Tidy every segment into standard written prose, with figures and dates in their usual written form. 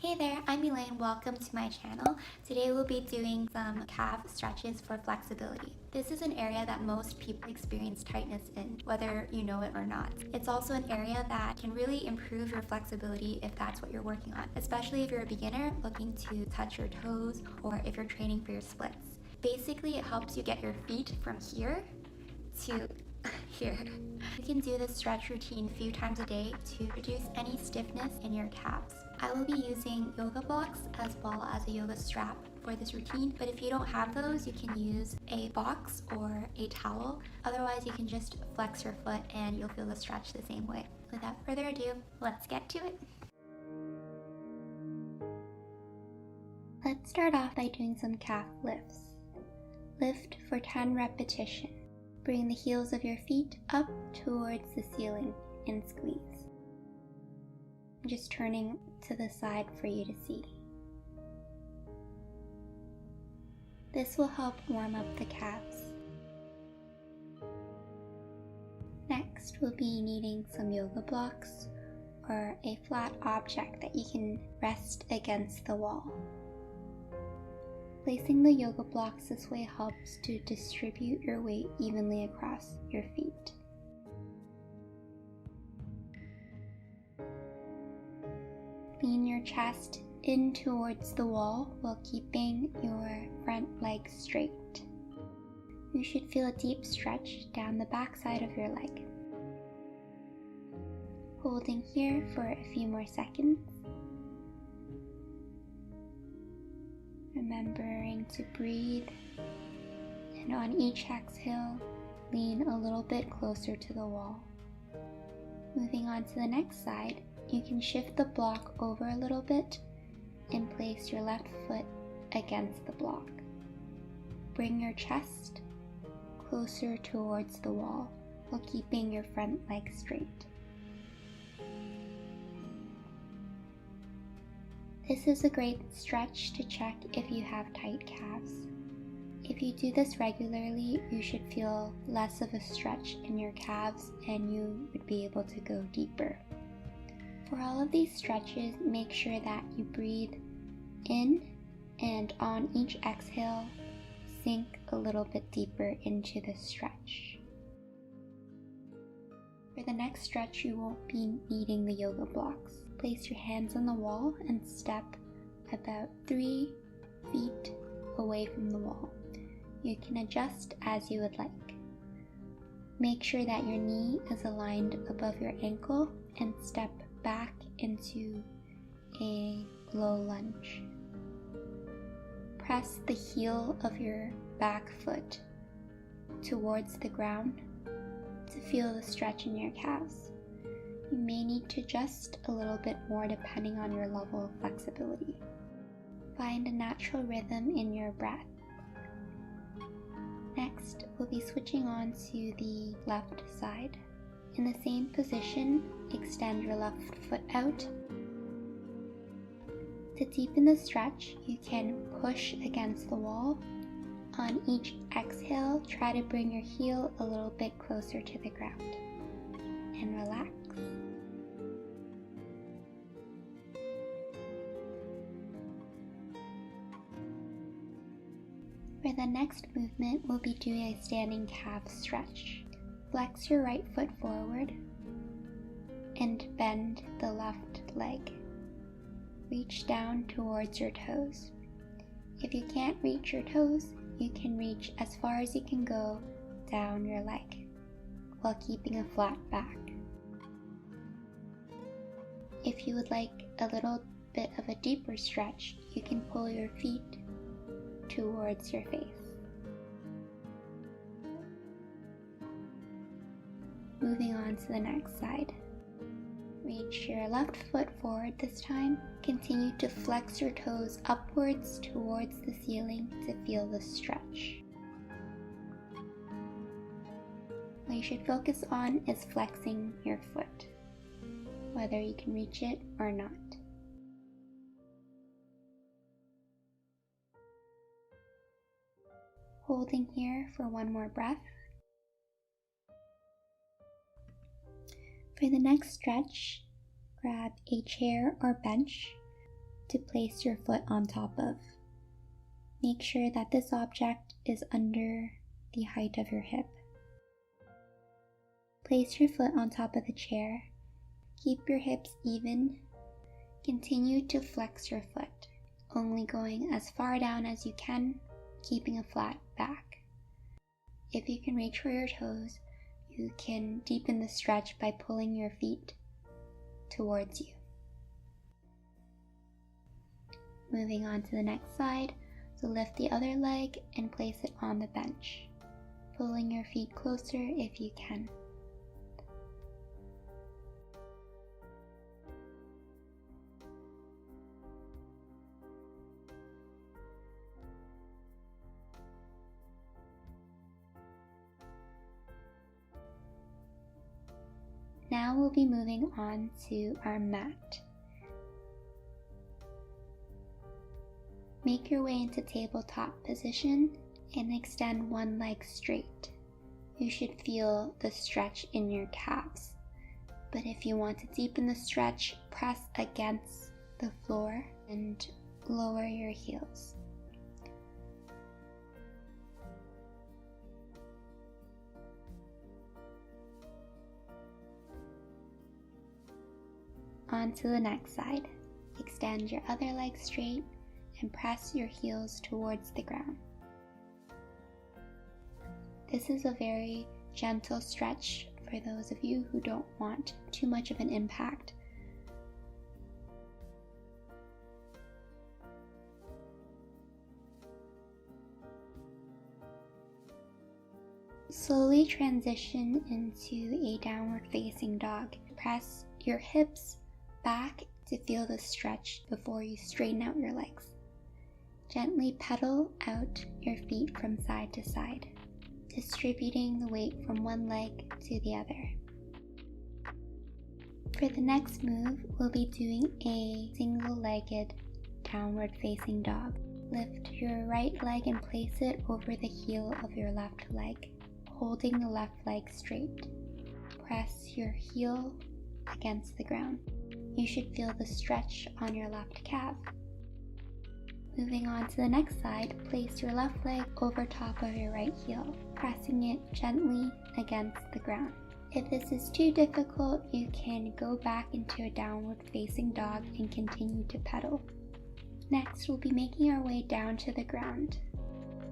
Hey there, I'm Elaine. Welcome to my channel. Today we'll be doing some calf stretches for flexibility. This is an area that most people experience tightness in, whether you know it or not. It's also an area that can really improve your flexibility if that's what you're working on, especially if you're a beginner looking to touch your toes or if you're training for your splits. Basically, it helps you get your feet from here to here. You can do this stretch routine a few times a day to reduce any stiffness in your calves. I will be using yoga blocks as well as a yoga strap for this routine, but if you don't have those, you can use a box or a towel. Otherwise, you can just flex your foot and you'll feel the stretch the same way. Without further ado, let's get to it. Let's start off by doing some calf lifts. Lift for 10 repetitions. Bring the heels of your feet up towards the ceiling and squeeze. Just turning to the side for you to see. This will help warm up the calves. Next, we'll be needing some yoga blocks or a flat object that you can rest against the wall. Placing the yoga blocks this way helps to distribute your weight evenly across your feet. Lean your chest in towards the wall while keeping your front leg straight. You should feel a deep stretch down the back side of your leg. Holding here for a few more seconds. Remembering to breathe, and on each exhale, lean a little bit closer to the wall. Moving on to the next side, you can shift the block over a little bit and place your left foot against the block. Bring your chest closer towards the wall while keeping your front leg straight. This is a great stretch to check if you have tight calves. If you do this regularly, you should feel less of a stretch in your calves and you would be able to go deeper. For all of these stretches, make sure that you breathe in and on each exhale, sink a little bit deeper into the stretch. For the next stretch, you won't be needing the yoga blocks. Place your hands on the wall and step about 3 feet away from the wall. You can adjust as you would like. Make sure that your knee is aligned above your ankle and step back into a low lunge. Press the heel of your back foot towards the ground to feel the stretch in your calves. You may need to adjust a little bit more depending on your level of flexibility. Find a natural rhythm in your breath. Next, we'll be switching on to the left side. In the same position, extend your left foot out. To deepen the stretch, you can push against the wall. On each exhale, try to bring your heel a little bit closer to the ground. And relax. For the next movement, we'll be doing a standing calf stretch. Flex your right foot forward and bend the left leg. Reach down towards your toes. If you can't reach your toes, you can reach as far as you can go down your leg while keeping a flat back. If you would like a little bit of a deeper stretch, you can pull your feet towards your face. Moving on to the next side. Reach your left foot forward this time. Continue to flex your toes upwards towards the ceiling to feel the stretch. What you should focus on is flexing your foot, whether you can reach it or not. Holding here for one more breath. For the next stretch, grab a chair or bench to place your foot on top of. Make sure that this object is under the height of your hip. Place your foot on top of the chair. Keep your hips even. Continue to flex your foot, only going as far down as you can, keeping a flat back. If you can reach for your toes, you can deepen the stretch by pulling your feet towards you. Moving on to the next side, so lift the other leg and place it on the bench, pulling your feet closer if you can. Now we'll be moving on to our mat. Make your way into tabletop position and extend one leg straight. You should feel the stretch in your calves. But if you want to deepen the stretch, press against the floor and lower your heels. On to the next side. Extend your other leg straight and press your heels towards the ground. This is a very gentle stretch for those of you who don't want too much of an impact. Slowly transition into a downward facing dog. Press your hips back to feel the stretch before you straighten out your legs. Gently pedal out your feet from side to side, distributing the weight from one leg to the other. For the next move, we'll be doing a single-legged downward facing dog. Lift your right leg and place it over the heel of your left leg, holding the left leg straight. Press your heel against the ground. You should feel the stretch on your left calf. Moving on to the next side, place your left leg over top of your right heel, pressing it gently against the ground. If this is too difficult, you can go back into a downward facing dog and continue to pedal. Next, we'll be making our way down to the ground.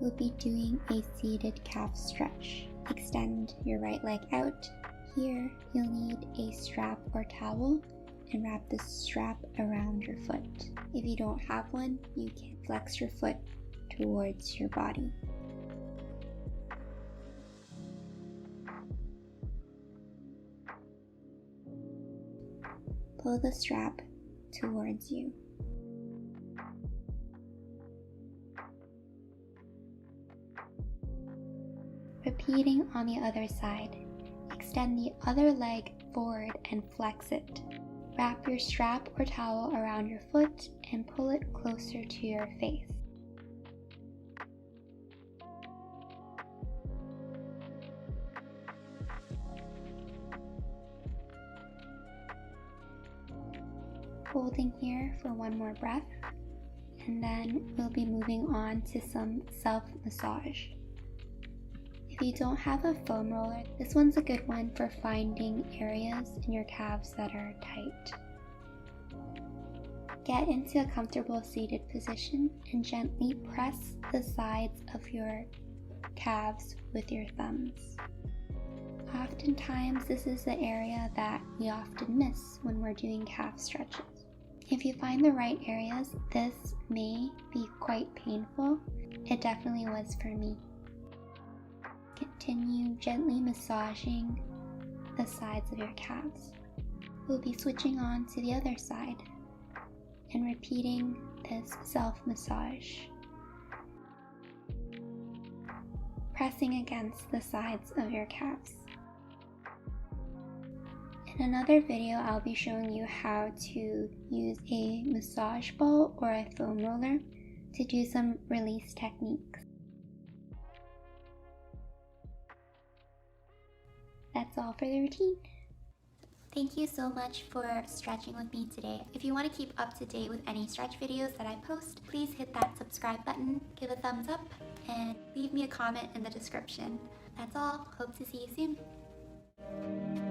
We'll be doing a seated calf stretch. Extend your right leg out. Here, you'll need a strap or towel and wrap the strap around your foot. If you don't have one, you can flex your foot towards your body. Pull the strap towards you. Repeating on the other side. Extend the other leg forward and flex it. Wrap your strap or towel around your foot and pull it closer to your face. Holding here for one more breath, and then we'll be moving on to some self-massage. If you don't have a foam roller, this one's a good one for finding areas in your calves that are tight. Get into a comfortable seated position and gently press the sides of your calves with your thumbs. Oftentimes, this is the area that we often miss when we're doing calf stretches. If you find the right areas, this may be quite painful. It definitely was for me. Continue gently massaging the sides of your calves. We'll be switching on to the other side and repeating this self-massage. Pressing against the sides of your calves. In another video, I'll be showing you how to use a massage ball or a foam roller to do some release techniques. That's all for the routine. Thank you so much for stretching with me today. If you want to keep up to date with any stretch videos that I post, please hit that subscribe button, give a thumbs up, and leave me a comment in the description. That's all. Hope to see you soon.